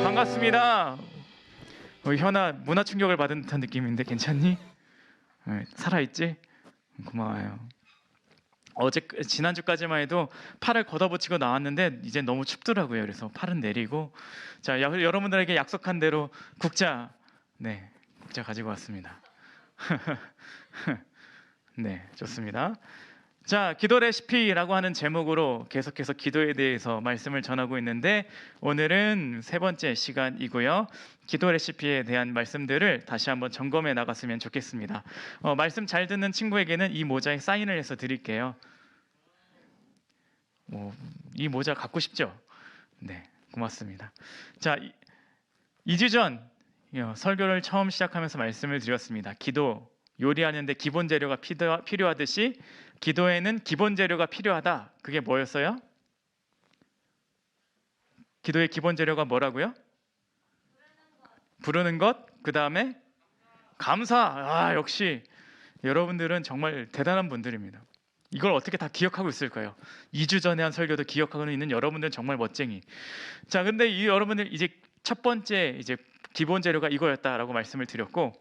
반갑습니다. 현아, 문화 충격을 받은 듯한 느낌인데 괜찮니? 살아있지? 고마워요. 지난주까지만 해도 팔을 걷어붙이고 나왔는데 이제 너무 춥더라고요. 그래서 팔은 내리고, 자, 여러분들에게 약속한 대로 국자, 네, 국자 가지고 왔습니다. 네, 좋습니다. 자, 기도 레시피라고 하는 제목으로 계속해서 기도에 대해서 말씀을 전하고 있는데, 오늘은 세 번째 시간이고요. 기도 레시피에 대한 말씀들을 다시 한번 점검해 나갔으면 좋겠습니다. 말씀 잘 듣는 친구에게는 이 모자에 사인을 해서 드릴게요. 이 모자 갖고 싶죠? 네, 고맙습니다. 자, 2주 전 설교를 처음 시작하면서 말씀을 드렸습니다. 기도, 요리하는데 기본 재료가 필요하듯이 기도에는 기본 재료가 필요하다. 그게 뭐였어요? 기도의 기본 재료가 뭐라고요? 부르는 것, 그 다음에 감사. 역시 여러분들은 정말 대단한 분들입니다. 이걸 어떻게 다 기억하고 있을까요? 2주 전에 한 설교도 기억하고 있는 여러분들은 정말 멋쟁이. 자, 근데 이 여러분들 이제 첫 번째 이제 기본 재료가 이거였다라고 말씀을 드렸고,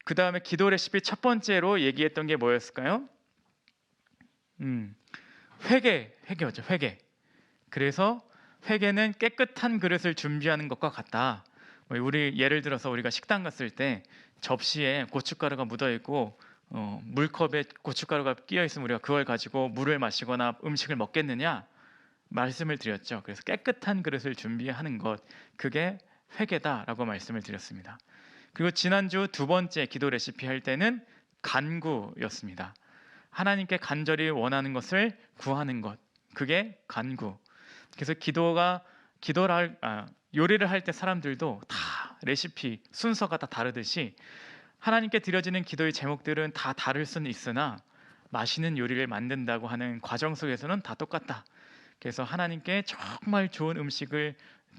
그 다음에 기도 레시피 첫 번째로 얘기했던 게 뭐였을까요? 회개였죠. 회개. 그래서 회개는 깨끗한 그릇을 준비하는 것과 같다. 우리 예를 들어서 우리가 식당 갔을 때 접시에 고춧가루가 묻어 있고 물컵에 고춧가루가 끼어 있으면 우리가 그걸 가지고 물을 마시거나 음식을 먹겠느냐 말씀을 드렸죠. 그래서 깨끗한 그릇을 준비하는 것, 그게 회개다라고 말씀을 드렸습니다. 그리고 지난주 두 번째 기도 레시피 할 때는 간구였습니다. 하나님께 간절히 원하는 것을 구하는 것, 그게 간구. 그래서 요리를 할 때 사람들도 다 레시피 순서가 다 다르듯이 하나님께 드려지는 기도의 제목들은 다 다를 수는 있으나 맛있는 요리를 만든다고 하는 과정 속에서는 다 똑같다. 그래서 하나님께 정말 좋은 음식을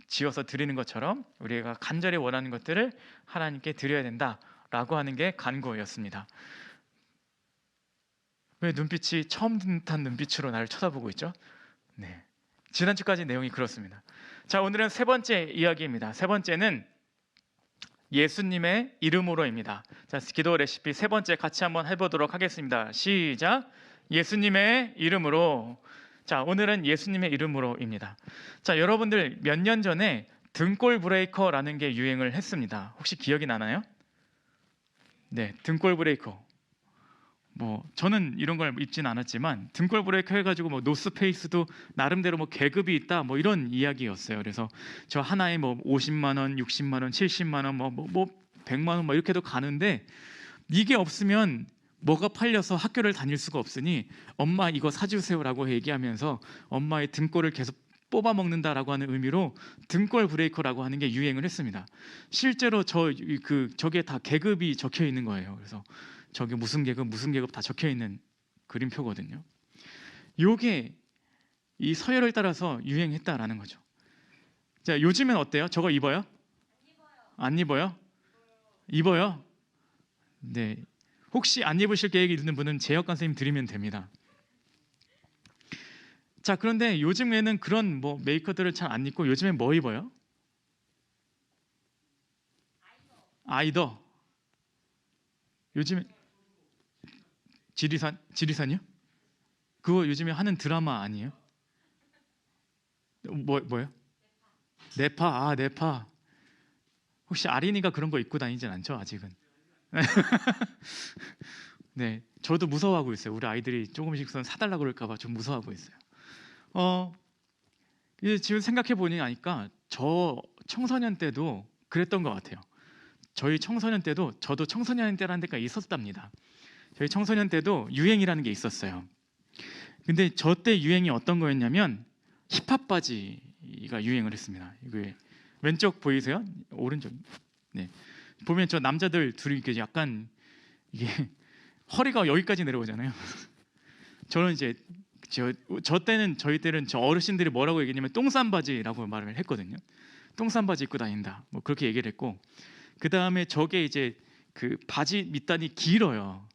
지어서 드리는 것처럼 우리가 간절히 원하는 것들을 하나님께 드려야 된다라고 하는 게 간구였습니다. 왜 눈빛이 처음 듯한 눈빛으로 나를 쳐다보고 있죠? 네, 지난주까지 내용이 그렇습니다. 자, 오늘은 세 번째 이야기입니다. 세 번째는 예수님의 이름으로입니다. 자, 기도 레시피 세 번째 같이 한번 해보도록 하겠습니다. 시작. 예수님의 이름으로. 자, 오늘은 예수님의 이름으로입니다. 자, 여러분들 몇 년 전에 등골 브레이커라는 게 유행을 했습니다. 혹시 기억이 나나요? 네, 등골 브레이커. 저는 이런 걸 입진 않았지만 등골 브레이커 해가지고 노스페이스도 나름대로 계급이 있다 이런 이야기였어요. 그래서 저 하나에 50만 원, 60만 원, 70만 원, 100만 원 이렇게도 가는데, 이게 없으면 뭐가 팔려서 학교를 다닐 수가 없으니 엄마 이거 사주세요라고 얘기하면서 엄마의 등골을 계속 뽑아 먹는다라고 하는 의미로 등골 브레이커라고 하는 게 유행을 했습니다. 실제로 저게 다 계급이 적혀 있는 거예요. 그래서 저게 무슨 계급 다 적혀 있는 그림표거든요. 요게 이 서열을 따라서 유행했다라는 거죠. 자, 요즘엔 어때요? 저거 입어요? 안 입어요? 입어요? 네. 혹시 안 입으실 계획이 있는 분은 재혁관 선생님 드리면 됩니다. 자, 그런데 요즘에는 그런 메이커들을 잘 안 입고 요즘엔 뭐 입어요? 아이더. 요즘에 지리산이요? 그거 요즘에 하는 드라마 아니에요? 뭐요? 네파. 네파. 혹시 아린이가 그런 거 입고 다니진 않죠, 아직은? 네, 저도 무서워하고 있어요. 우리 아이들이 조금씩 사달라고 그럴까봐 좀 무서워하고 있어요. 지금 생각해 보니까 저 청소년 때도 그랬던 것 같아요. 저희 청소년 때도, 저도 청소년 때라는 데가 있었답니다. 저희 청소년 때도 유행이라는 게 있었어요. 근데 저 때 유행이 어떤 거였냐면 힙합 바지가 유행을 했습니다. 이게 왼쪽 보이세요? 오른쪽. 네, 보면 저 남자들 둘이 이렇게 약간 이게 허리가 여기까지 내려오잖아요. 저는 이제 저희 때는 저 어르신들이 뭐라고 얘기했냐면 똥싼 바지라고 말을 했거든요. 똥싼 바지 입고 다닌다, 그렇게 얘기를 했고, 그 다음에 저게 이제 그 바지 밑단이 길어요.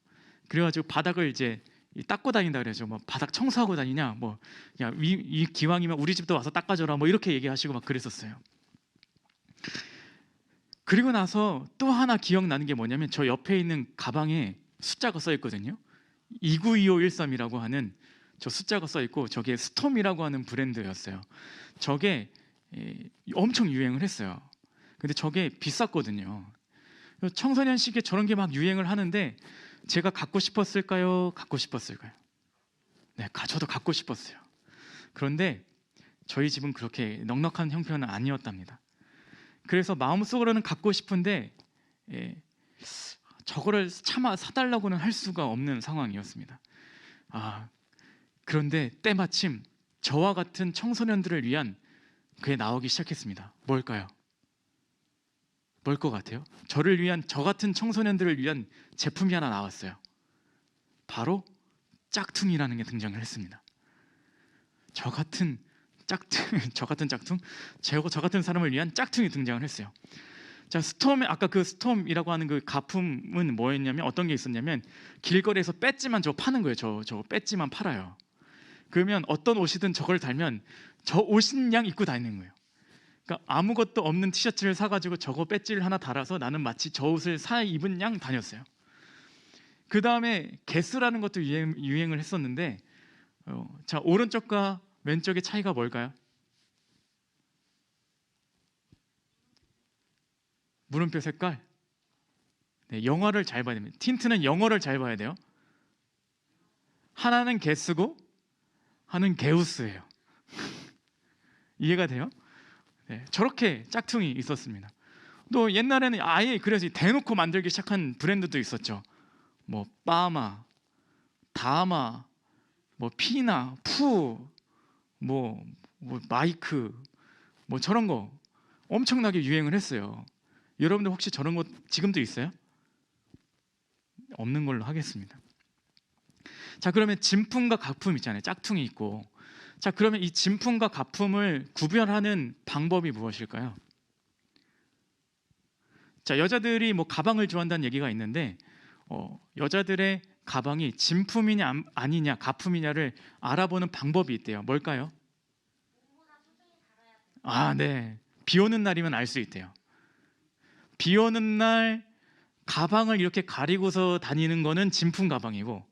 그래가지고 바닥을 이제 닦고 다닌다 그러죠. 뭐 바닥 청소하고 다니냐, 뭐 야, 이 기왕이면 우리 집도 와서 닦아줘라, 뭐 이렇게 얘기하시고 막 그랬었어요. 그리고 나서 또 하나 기억나는 게 뭐냐면 저 옆에 있는 가방에 숫자가 써 있거든요. 292513이라고 하는 저 숫자가 써 있고, 저게 스톰이라고 하는 브랜드였어요. 저게 엄청 유행을 했어요. 근데 저게 비쌌거든요. 청소년 시기에 저런 게 막 유행을 하는데 제가 갖고 싶었을까요? 갖고 싶었을까요? 네, 저도 갖고 싶었어요. 그런데 저희 집은 그렇게 넉넉한 형편은 아니었답니다. 그래서 마음속으로는 갖고 싶은데 저거를 차마 사달라고는 할 수가 없는 상황이었습니다. 그런데 때마침 저와 같은 청소년들을 위한 그게 나오기 시작했습니다. 뭘까요? 뭘 것 같아요? 저를 위한, 저 같은 청소년들을 위한 제품이 하나 나왔어요. 바로 짝퉁이라는 게 등장을 했습니다. 저 같은 짝퉁, 저 같은 사람을 위한 짝퉁이 등장을 했어요. 자, 아까 그 스톰이라고 하는 그 가품은 뭐였냐면, 어떤 게 있었냐면 길거리에서 배지만 저거 파는 거예요. 저 배지만 팔아요. 그러면 어떤 옷이든 저걸 달면 저 옷인 양 입고 다니는 거예요. 그러니까 아무것도 없는 티셔츠를 사가지고 저거 배지를 하나 달아서 나는 마치 저 옷을 사 입은 양 다녔어요. 그 다음에 개수라는 것도 유행을 했었는데, 자, 오른쪽과 왼쪽의 차이가 뭘까요? 물음표 색깔. 네, 영어를 잘 봐야 됩니다. 틴트는 영어를 잘 봐야 돼요. 하나는 개수고 하나는 게우스예요. 이해가 돼요? 네, 저렇게 짝퉁이 있었습니다. 또 옛날에는 아예 그래서 대놓고 만들기 시작한 브랜드도 있었죠. 뭐 빠마, 다마, 뭐 피나, 뭐 마이크, 뭐 저런 거 엄청나게 유행을 했어요. 여러분들 혹시 저런 거 지금도 있어요? 없는 걸로 하겠습니다. 자, 그러면 진품과 가품 있잖아요. 짝퉁이 있고. 자, 그러면 이 진품과 가품을 구별하는 방법이 무엇일까요? 자, 여자들이 뭐 가방을 좋아한다는 얘기가 있는데, 여자들의 가방이 진품이냐 아니냐, 가품이냐를 알아보는 방법이 있대요. 뭘까요? 네. 비 오는 날이면 알 수 있대요. 비 오는 날 가방을 이렇게 가리고서 다니는 거는 진품 가방이고,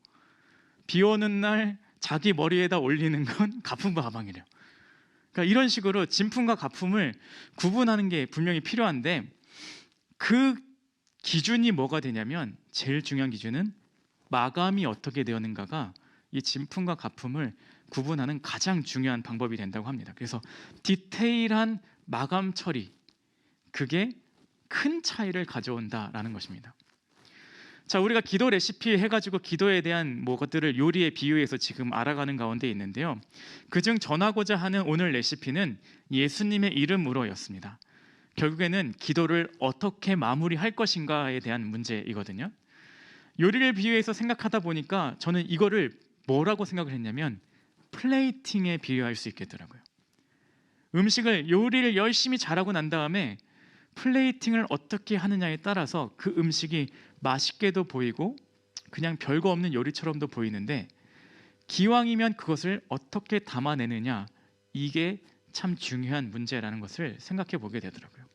비 오는 날 자기 머리에다 올리는 건 가품 가방이래요. 그러니까 이런 식으로 진품과 가품을 구분하는 게 분명히 필요한데, 그 기준이 뭐가 되냐면, 제일 중요한 기준은 마감이 어떻게 되었는가가 이 진품과 가품을 구분하는 가장 중요한 방법이 된다고 합니다. 그래서 디테일한 마감 처리, 그게 큰 차이를 가져온다라는 것입니다. 자, 우리가 기도 레시피 해가지고 기도에 대한 것들을 요리에 비유해서 지금 알아가는 가운데 있는데요. 그중 전하고자 하는 오늘 레시피는 예수님의 이름으로였습니다. 결국에는 기도를 어떻게 마무리할 것인가에 대한 문제이거든요. 요리를 비유해서 생각하다 보니까 저는 이거를 뭐라고 생각을 했냐면 플레이팅에 비유할 수 있겠더라고요. 요리를 열심히 잘하고 난 다음에 플레이팅을 어떻게 하느냐에 따라서 그 음식이 맛있게도 보이고 그냥 별거 없는 요리처럼도 보이는데, 기왕이면 그것을 어떻게 담아내느냐, 이게 참 중요한 문제라는 것을 생각해 보게 되더라고요.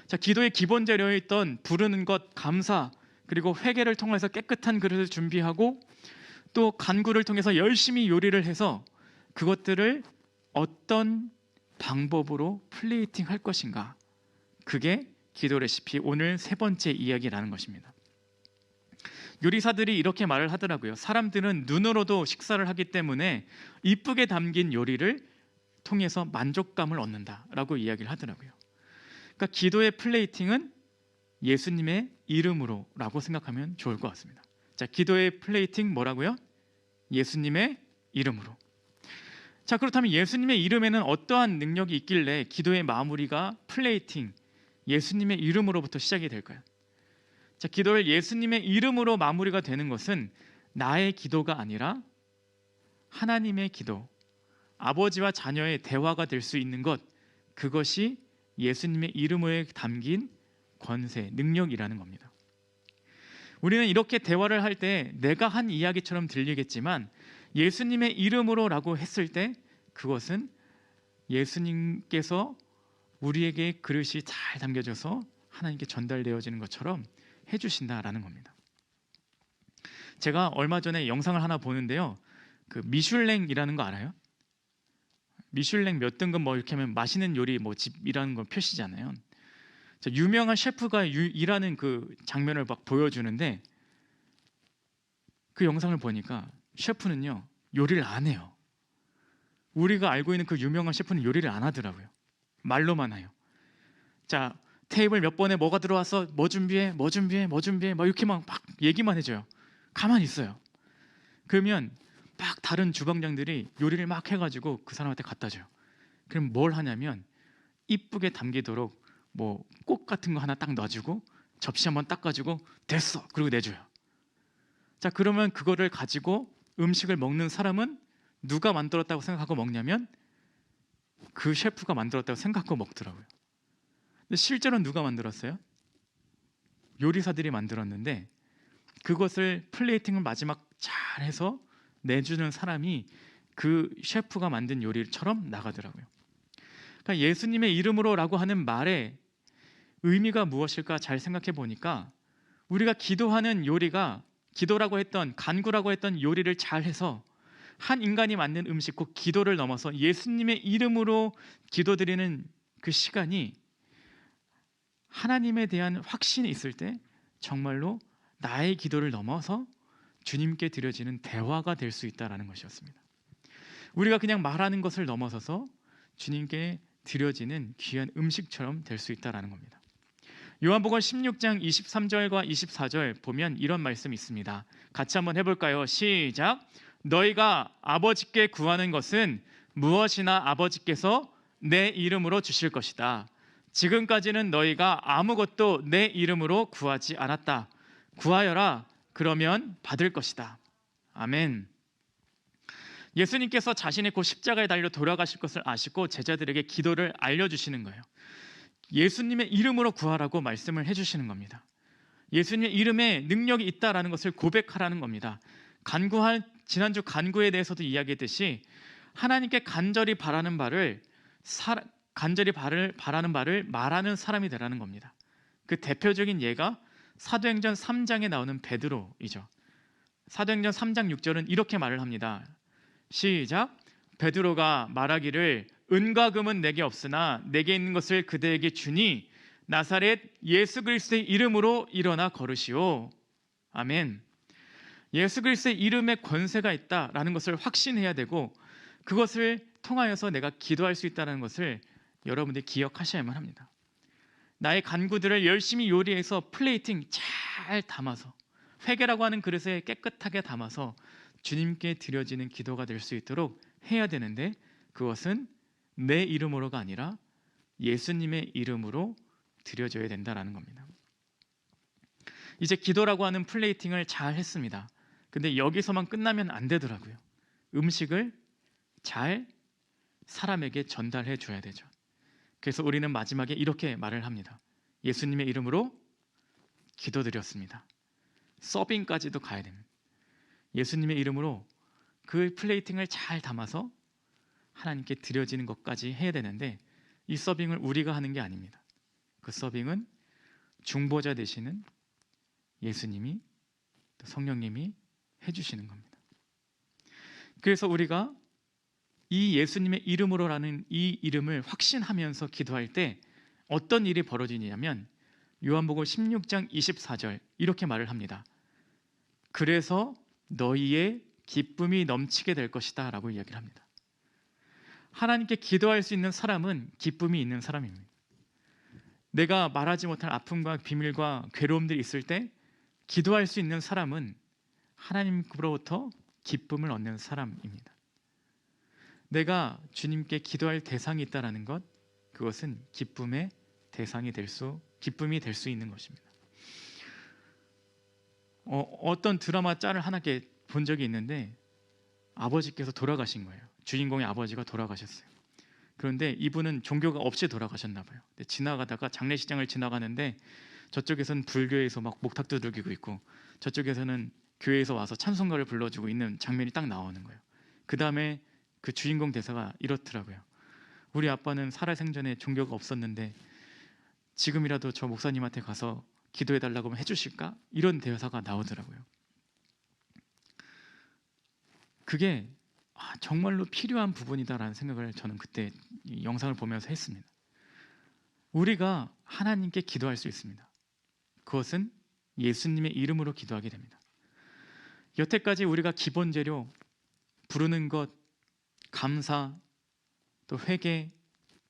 자, 기도의 기본 재료였던 부르는 것, 감사, 그리고 회개를 통해서 깨끗한 그릇을 준비하고, 또 간구를 통해서 열심히 요리를 해서 그것들을 어떤 방법으로 플레이팅 할 것인가, 그게 기도 레시피 오늘 세 번째 이야기라는 것입니다. 요리사들이 이렇게 말을 하더라고요. 사람들은 눈으로도 식사를 하기 때문에 이쁘게 담긴 요리를 통해서 만족감을 얻는다라고 이야기를 하더라고요. 그러니까 기도의 플레이팅은 예수님의 이름으로라고 생각하면 좋을 것 같습니다. 자, 기도의 플레이팅 뭐라고요? 예수님의 이름으로. 자, 그렇다면 예수님의 이름에는 어떠한 능력이 있길래 기도의 마무리가 플레이팅, 예수님의 이름으로부터 시작이 될까요? 자, 기도를 예수님의 이름으로 마무리가 되는 것은 나의 기도가 아니라 하나님의 기도, 아버지와 자녀의 대화가 될 수 있는 것, 그것이 예수님의 이름에 담긴 권세, 능력이라는 겁니다. 우리는 이렇게 대화를 할 때 내가 한 이야기처럼 들리겠지만 예수님의 이름으로라고 했을 때 그것은 예수님께서 우리에게 그릇이 잘 담겨져서 하나님께 전달되어지는 것처럼 해주신다라는 겁니다. 제가 얼마 전에 영상을 하나 보는데요, 그 미슐랭이라는 거 알아요? 미슐랭 몇 등급 뭐 이렇게 하면 맛있는 요리 뭐 집이라는 거 표시잖아요. 유명한 셰프가 일하는 그 장면을 막 보여주는데 그 영상을 보니까 셰프는요 요리를 안 해요. 우리가 알고 있는 그 유명한 셰프는 요리를 안 하더라고요. 말로만 해요. 자, 테이블 몇 번에 뭐가 들어왔어? 뭐 준비해? 뭐 준비해? 뭐 준비해? 막 이렇게 막 얘기만 해줘요. 가만히 있어요. 그러면 막 다른 주방장들이 요리를 막 해가지고 그 사람한테 갖다 줘요. 그럼 뭘 하냐면 이쁘게 담기도록 뭐 꽃 같은 거 하나 딱 놔주고 접시 한번 닦아주고 됐어 그리고 내줘요. 자, 그러면 그거를 가지고 음식을 먹는 사람은 누가 만들었다고 생각하고 먹냐면 그 셰프가 만들었다고 생각하고 먹더라고요. 근데 실제로는 누가 만들었어요? 요리사들이 만들었는데 그것을 플레이팅을 마지막 잘 해서 내주는 사람이 그 셰프가 만든 요리처럼 나가더라고요. 그러니까 예수님의 이름으로라고 하는 말의 의미가 무엇일까 잘 생각해 보니까 우리가 기도하는 요리가 기도라고 했던 간구라고 했던 요리를 잘 해서 한 인간이 만든 음식 곧 기도를 넘어서 예수님의 이름으로 기도드리는 그 시간이 하나님에 대한 확신이 있을 때 정말로 나의 기도를 넘어서 주님께 드려지는 대화가 될 수 있다는 것이었습니다. 우리가 그냥 말하는 것을 넘어서서 주님께 드려지는 귀한 음식처럼 될 수 있다는 겁니다. 요한복음 16장 23절과 24절 보면 이런 말씀이 있습니다. 같이 한번 해볼까요? 시작. 너희가 아버지께 구하는 것은 무엇이나 아버지께서 내 이름으로 주실 것이다. 지금까지는 너희가 아무것도 내 이름으로 구하지 않았다. 구하여라. 그러면 받을 것이다. 아멘. 예수님께서 자신의 곧 십자가에 달려 돌아가실 것을 아시고 제자들에게 기도를 알려주시는 거예요. 예수님의 이름으로 구하라고 말씀을 해주시는 겁니다. 예수님의 이름에 능력이 있다라는 것을 고백하라는 겁니다. 지난주 간구에 대해서도 이야기했듯이 하나님께 간절히 바라는 바를 말하는 사람이 되라는 겁니다. 그 대표적인 예가 사도행전 3장에 나오는 베드로이죠. 사도행전 3장 6절은 이렇게 말을 합니다. 시작. 베드로가 말하기를 은과 금은 내게 없으나 내게 있는 것을 그대에게 주니 나사렛 예수 그리스도의 이름으로 일어나 걸으시오. 아멘. 예수 그리스도의 이름에 권세가 있다라는 것을 확신해야 되고 그것을 통하여서 내가 기도할 수 있다는 것을 여러분들이 기억하셔야만 합니다. 나의 간구들을 열심히 요리해서 플레이팅 잘 담아서 회개라고 하는 그릇에 깨끗하게 담아서 주님께 드려지는 기도가 될 수 있도록 해야 되는데 그것은 내 이름으로가 아니라 예수님의 이름으로 드려져야 된다라는 겁니다. 이제 기도라고 하는 플레이팅을 잘 했습니다. 근데 여기서만 끝나면 안 되더라고요. 음식을 잘 사람에게 전달해 줘야 되죠. 그래서 우리는 마지막에 이렇게 말을 합니다. 예수님의 이름으로 기도드렸습니다. 서빙까지도 가야 됩니다. 예수님의 이름으로 그 플레이팅을 잘 담아서 하나님께 드려지는 것까지 해야 되는데 이 서빙을 우리가 하는 게 아닙니다. 그 서빙은 중보자 되시는 예수님이 또 성령님이 해주시는 겁니다. 그래서 우리가 이 예수님의 이름으로라는 이 이름을 확신하면서 기도할 때 어떤 일이 벌어지냐면 요한복음 16장 24절 이렇게 말을 합니다. 그래서 너희의 기쁨이 넘치게 될 것이다 라고 이야기를 합니다. 하나님께 기도할 수 있는 사람은 기쁨이 있는 사람입니다. 내가 말하지 못할 아픔과 비밀과 괴로움들이 있을 때 기도할 수 있는 사람은 하나님으로부터 기쁨을 얻는 사람입니다. 내가 주님께 기도할 대상이 있다는 것, 그것은 기쁨이 될 수 있는 것입니다. 어떤 드라마 짤을 하나 본 적이 있는데 아버지께서 돌아가신 거예요. 주인공의 아버지가 돌아가셨어요. 그런데 이분은 종교가 없이 돌아가셨나 봐요. 지나가다가 장례식장을 지나가는데 저쪽에서는 불교에서 막 목탁 두들기고 있고 저쪽에서는 교회에서 와서 찬송가를 불러주고 있는 장면이 딱 나오는 거예요. 그 다음에 그 주인공 대사가 이렇더라고요. 우리 아빠는 살아생전에 종교가 없었는데 지금이라도 저 목사님한테 가서 기도해달라고 하면 해주실까? 이런 대사가 나오더라고요. 그게 정말로 필요한 부분이다라는 생각을 저는 그때 이 영상을 보면서 했습니다. 우리가 하나님께 기도할 수 있습니다. 그것은 예수님의 이름으로 기도하게 됩니다. 여태까지 우리가 기본 재료, 부르는 것, 감사, 또 회개,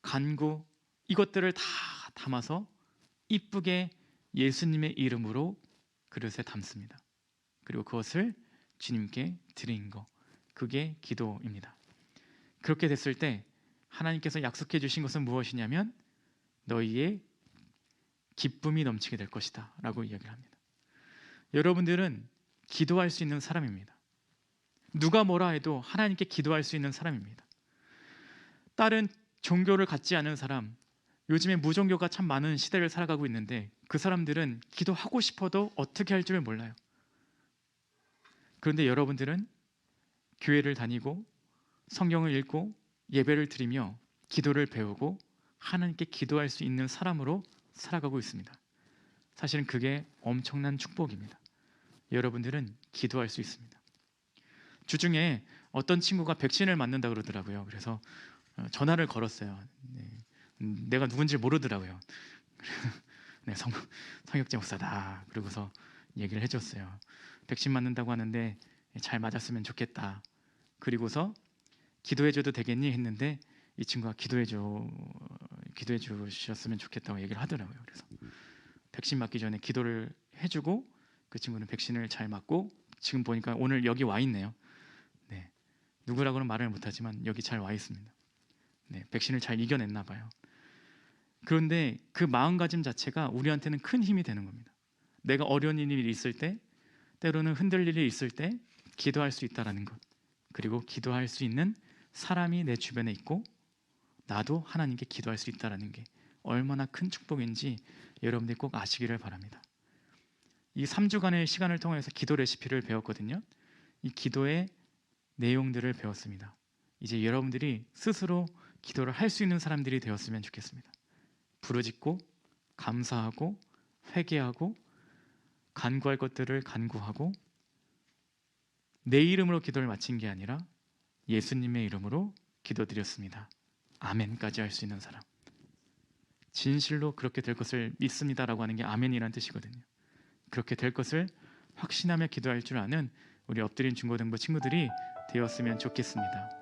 간구, 이것들을 다 담아서 이쁘게 예수님의 이름으로 그릇에 담습니다. 그리고 그것을 주님께 드린 거, 그게 기도입니다. 그렇게 됐을 때 하나님께서 약속해 주신 것은 무엇이냐면 너희의 기쁨이 넘치게 될 것이다 라고 이야기를 합니다. 여러분들은 기도할 수 있는 사람입니다. 누가 뭐라 해도 하나님께 기도할 수 있는 사람입니다. 다른 종교를 갖지 않은 사람, 요즘에 무종교가 참 많은 시대를 살아가고 있는데 그 사람들은 기도하고 싶어도 어떻게 할 줄 몰라요. 그런데 여러분들은 교회를 다니고 성경을 읽고 예배를 드리며 기도를 배우고 하나님께 기도할 수 있는 사람으로 살아가고 있습니다. 사실은 그게 엄청난 축복입니다. 여러분들은 기도할 수 있습니다. 주중에 어떤 친구가 백신을 맞는다 그러더라고요. 그래서 전화를 걸었어요. 내가 누군지 모르더라고요. 네, 성혁재 목사다. 그러고서 얘기를 해줬어요. 백신 맞는다고 하는데 잘 맞았으면 좋겠다. 그리고서 기도해줘도 되겠니 했는데 이 친구가 기도해 주셨으면 좋겠다고 얘기를 하더라고요. 그래서 백신 맞기 전에 기도를 해주고 그 친구는 백신을 잘 맞고 지금 보니까 오늘 여기 와 있네요. 네, 누구라고는 말을 못하지만 여기 잘 와 있습니다. 네, 백신을 잘 이겨냈나 봐요. 그런데 그 마음가짐 자체가 우리한테는 큰 힘이 되는 겁니다. 내가 어려운 일이 있을 때, 때로는 흔들릴 일이 있을 때 기도할 수 있다라는 것, 그리고 기도할 수 있는 사람이 내 주변에 있고 나도 하나님께 기도할 수 있다라는 게 얼마나 큰 축복인지 여러분들이 꼭 아시기를 바랍니다. 이 3주간의 시간을 통해서 기도 레시피를 배웠거든요. 이 기도의 내용들을 배웠습니다. 이제 여러분들이 스스로 기도를 할 수 있는 사람들이 되었으면 좋겠습니다. 부르짖고 감사하고 회개하고 간구할 것들을 간구하고 내 이름으로 기도를 마친 게 아니라 예수님의 이름으로 기도드렸습니다. 아멘까지 할 수 있는 사람. 진실로 그렇게 될 것을 믿습니다라고 하는 게 아멘이라는 뜻이거든요. 그렇게 될 것을 확신하며 기도할 줄 아는 우리 엎드린 중고등부 친구들이 되었으면 좋겠습니다.